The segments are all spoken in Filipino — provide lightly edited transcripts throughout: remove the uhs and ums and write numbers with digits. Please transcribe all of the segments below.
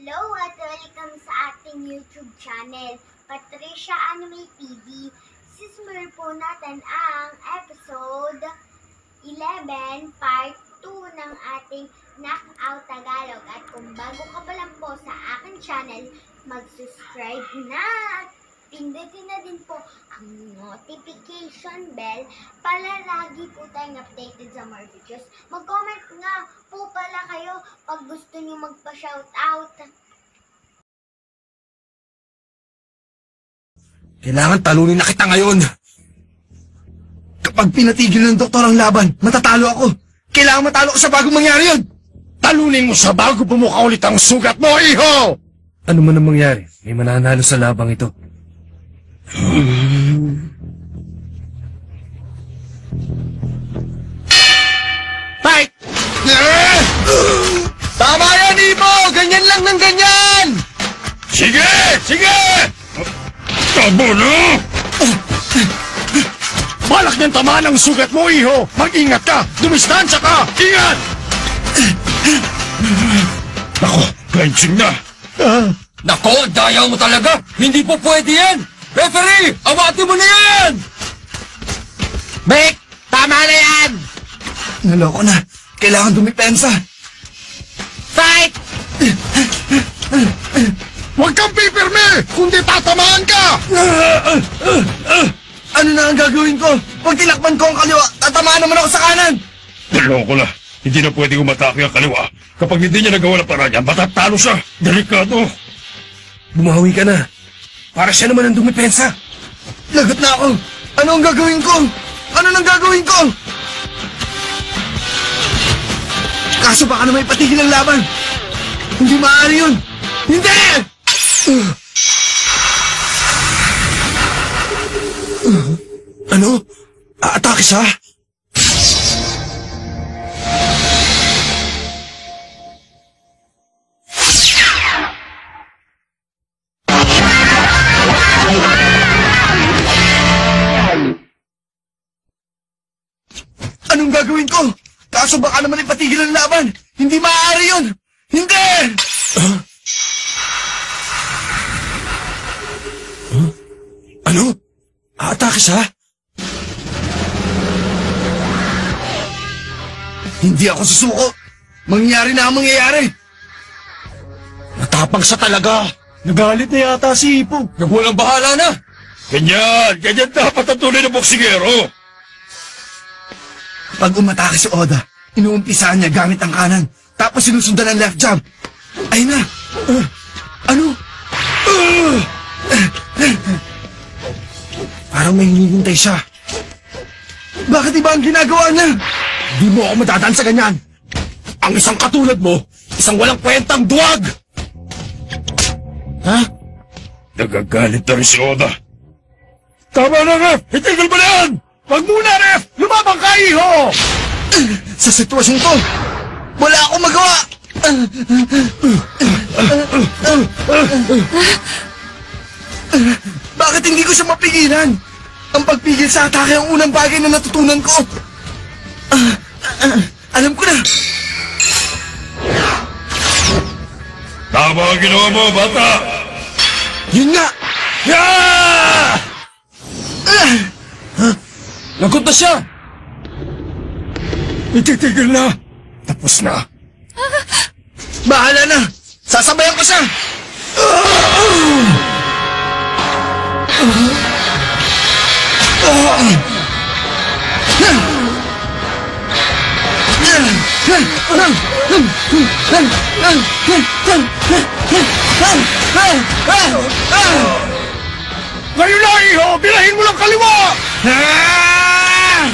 Hello at welcome sa ating YouTube channel, Patricia Anime TV. Sismur po natin ang episode 11, part 2 ng ating Knockout Tagalog. At kung bago ka pa lang po sa aking channel, mag-subscribe na at pindutin na din po ang notification bell para lagi po tayong updated sa more videos. Mag-comment nga po pala kayo pag gusto nyo magpa-shoutout. Kailangan talunin na kita ngayon. Kapag pinatigil ng doktor ang laban, matatalo ako. Kailangan matalo ko sa bago mangyari yun. Talunin mo sa bago bumuka ulit ang sugat mo, iho! Ano man ang mangyari, may mananalo sa labang ito. Fight! Tama yan, Ibo! Ganyan lang ng ganyan! Sige! Sige! Tabo na! Balak niyang tamaan ang sugat mo, iho! Mag-ingat ka! Dumistansya ka! Ingat! Ako, clenching na! Nako, dayaw mo talaga! Hindi po pwede yan! Referee! Awati mo na yan! Bek! Tama na yan! Naloko na. Kailangan dumipensa. Fight! Huwag kang pipirme! Kundi tatamaan ka! Ano na ang gagawin ko? Pag tinakpan ko ang kaliwa, tatamaan naman ako sa kanan! Naloko na. Hindi na pwede umatake ang kaliwa. Kapag hindi niya nagawa ng paraan niya, matatalo siya. Delikado. Bumawi ka na. Para siya naman ang dumipensa. Lagot na ako. Ano ang gagawin ko? Ano nang gagawin ko? Kaso baka na may patigil ang laban. Hindi maaari yun. Hindi! Ano? Aatake siya? Anong gagawin ko? Kaso baka naman ipatigil ang laban. Hindi maaari yun. Hindi! Ano? Aatake siya? Hindi ako susuko. Mangyayari na ang mangyayari. Matapang siya talaga. Nagalit na yata si Ipo. Nagwalang bahala na. Ganyan dapat ang tunay na boksingero. Pag umatake si Oda, inuumpisahan niya gamit ang kanan. Tapos sinusundan ang left jab. Ayun na. Ano? Parang may hinihintay siya. Bakit iba ang ginagawa niya? Di mo ako madadaan sa ganyan. Ang isang katulad mo, isang walang kwentang duwag! Ha? Nagagalit na rin si Oda. Tama na, Ref! Itigil mo na yan! Wag muna, Ref! Lumabang ka, iho! Sa sitwasyon ko, wala akong magawa! Bakit hindi ko siya mapigilan? Ang pagpigil sa atake ang unang bagay na natutunan ko. Alam ko na. Tama ang ginawa mo, bata! Yun nga! Yeah! Lagot na siya! Ititigil na! Tapos na! Bahala na! Sasabayan ko siya! Ngayon na, iho! Bilahin mo lang kaliwa!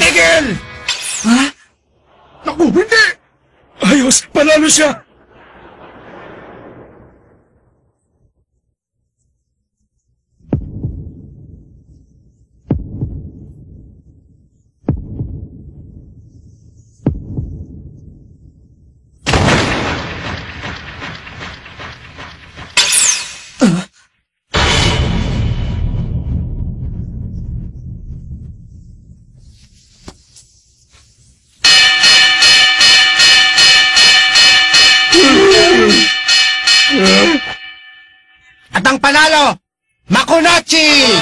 Tigil! Ha? Naku, hindi! Ayos, panalo siya! At ang panalo, Makunachi!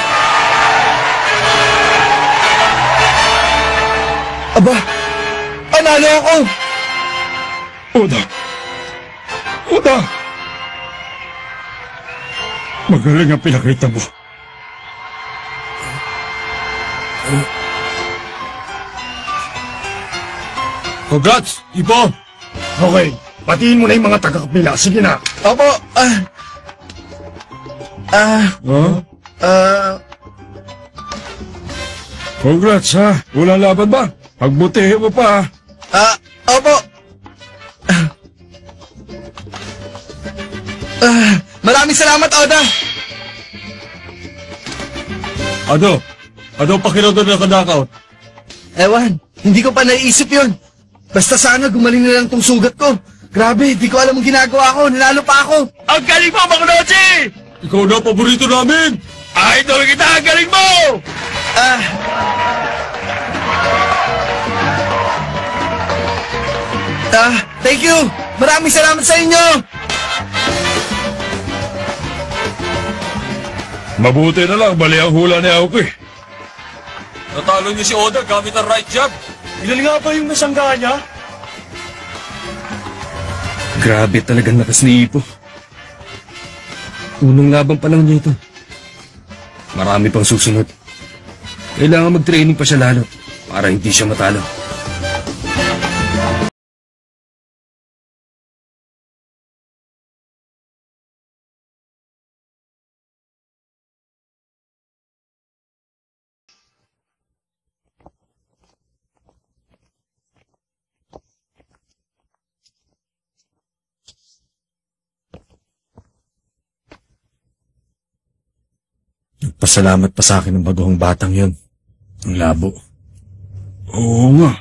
Aba, panalo ako! Oda! Oda! Magaling ang pinakita mo. Congrats, Ipo! Okay, patiin mo na yung mga taga-kapila. Sige na. Opo, Huh? Congrats ha. Walang laban ba? Pagbutihin mo pa ha. Opo. Maraming salamat, Oda. Ano pakiramdam ng knockout? Ewan, hindi ko pa naiisip yun. Basta sana gumaling na lang tong sugat ko. Grabe, di ko alam ang ginagawa ko. Nanalo pa ako. Ang galing mo, Makunachi! Ikaw na paborito namin! Idol kita, ang galing mo! Thank you. Maraming salamat sa inyo. Mabuti na lang, bali ang hula ni Aoki. Natalo niyo si Oda gamit ang right jab. Ilan nga ba yung nasangga niya? Grabe talagang lakas ni Ipo. Unang laban pa lang niya ito. Marami pang susunod. Kailangan mag-training pa siya lalo para hindi siya matalo. Nagpasalamat pa sa akin ng baguhang batang yon. Ang labo. Oo nga.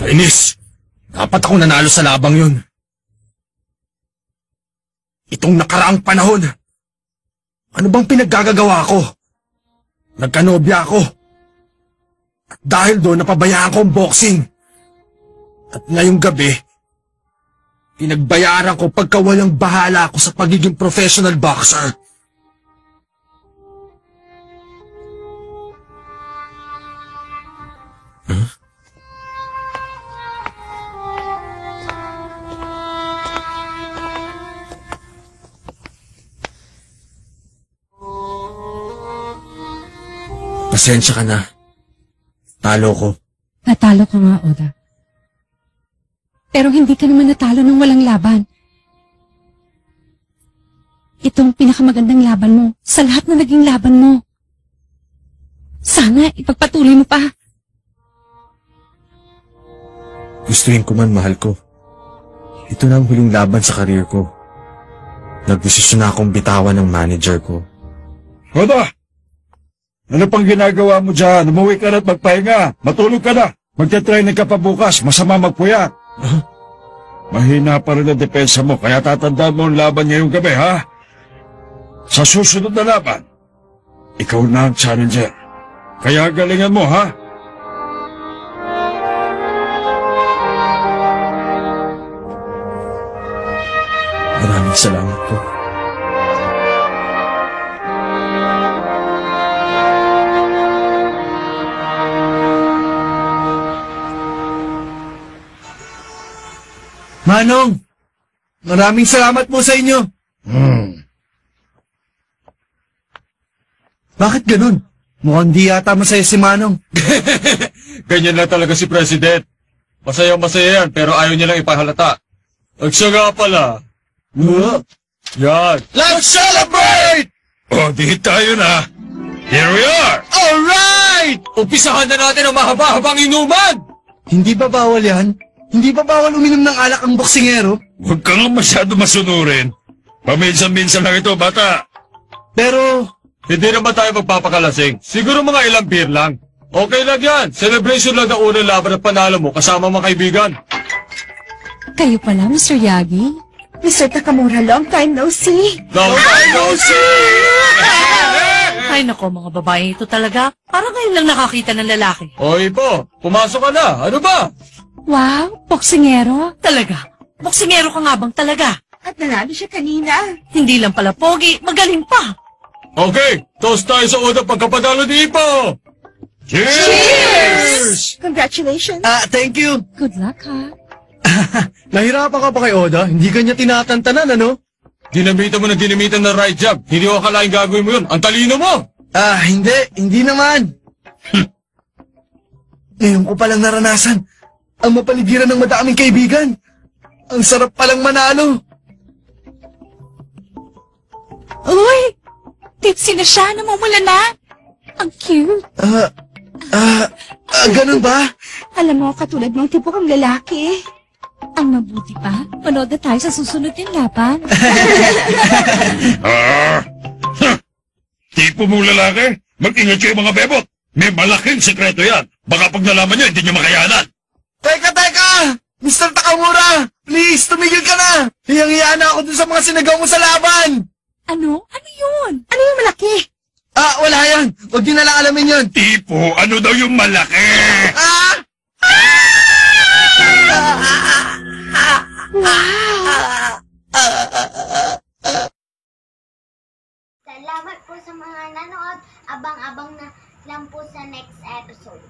Kainis! Dapat ako nanalo sa labang yon. Itong nakaraang panahon, ano bang pinaggagawa ko? Nagkanobya ako. At dahil doon napabayaan ko ang boxing. At ngayong gabi, pinagbayaran ko pagkawalang bahala ako sa pagiging professional boxer. Pasensya ka na. Talo ko. Natalo ka nga, Oda. Pero hindi ka naman natalo nang walang laban. Itong pinakamagandang laban mo sa lahat na naging laban mo. Sana ipagpatuloy mo pa. Gustuin ko man, mahal ko. Ito na ang huling laban sa karir ko. Nagdesisyon na akong bitawan ng manager ko. Oda! Ano pang ginagawa mo dyan? Umuwi ka na at magpahinga. Matulog ka na. Magte-training ka pa bukas. Masama magpuyat. Mahina pa rin ang depensa mo, kaya tatandaan mo ang laban ngayong gabi, ha? Sa susunod na laban, ikaw na ang challenger. Kaya galingan mo, ha? Maraming salamat po. Manong! Maraming salamat po sa inyo! Bakit ganun? Mukhang di yata masaya si Manong. Ganyan lang talaga si President. Masaya-masaya yan, pero ayaw niya lang ipahalata. At siya nga pala. Yan. Let's celebrate! O, di tayo na. Here we are! Alright! Umpisahan na natin ang mahaba-habang inuman! Hindi ba bawal yan? Hindi ba bawal uminom ng alak ang boksingero? Huwag ka nga masyado masunurin. Paminsan-minsan lang ito, bata. Pero, Hindi naman tayo magpapakalasing. Siguro mga ilang beer lang. Okay lang yan. Celebration lang na unang laban at panalo mo kasama mga kaibigan. Kayo pala, Mr. Yagi? Mr. Takamura, long time no see. Long time no see! Ay nako, mga babae ito talaga. Parang ngayon lang nakakita ng lalaki. Oy po, pumasok ka na. Ano ba? Wow, boksingero. Talaga. Boksingero ka nga bang talaga? at nanalo siya kanina. Hindi lang pala pogi, magaling pa. Okay, toast tayo sa unang pagkapadalo ni Ipo! Cheers! Congratulations. Thank you. Good luck, ha? Nahirapan ka pa kay Oda? Hindi ka niya tinatantanan, ano? Dinamitan mo na dinamitan ng right job. Hindi ko akalain gagawin mo yun. Ang talino mo! Hindi. Hindi naman. Ngayon ko palang naranasan ang mapaligiran ng madaming kaibigan. Ang sarap palang manalo. Uy! Tipsy na siya, namumula na. Ang cute. Ganun ba? Alam mo, katulad ng tipo kang lalaki. Ang mabuti pa, manood na tayo sa susunod yung laban. Tipo mong lalaki? Mag-ingat kayo mga bebot. May malaking sekreto yan. Baka pag nalaman nyo, hindi nyo makayanan. Teka! Mr. Takamura! Please, tumigil ka na! Hiyang-hiya na ako dun sa mga sinagaw mo sa laban! Ano? Ano yun? Ano yung malaki? Wala yan! Huwag din na lang alamin yun! Tipo, ano daw yung malaki? Salamat po sa mga nanood. Abang-abang na lang po sa next episode.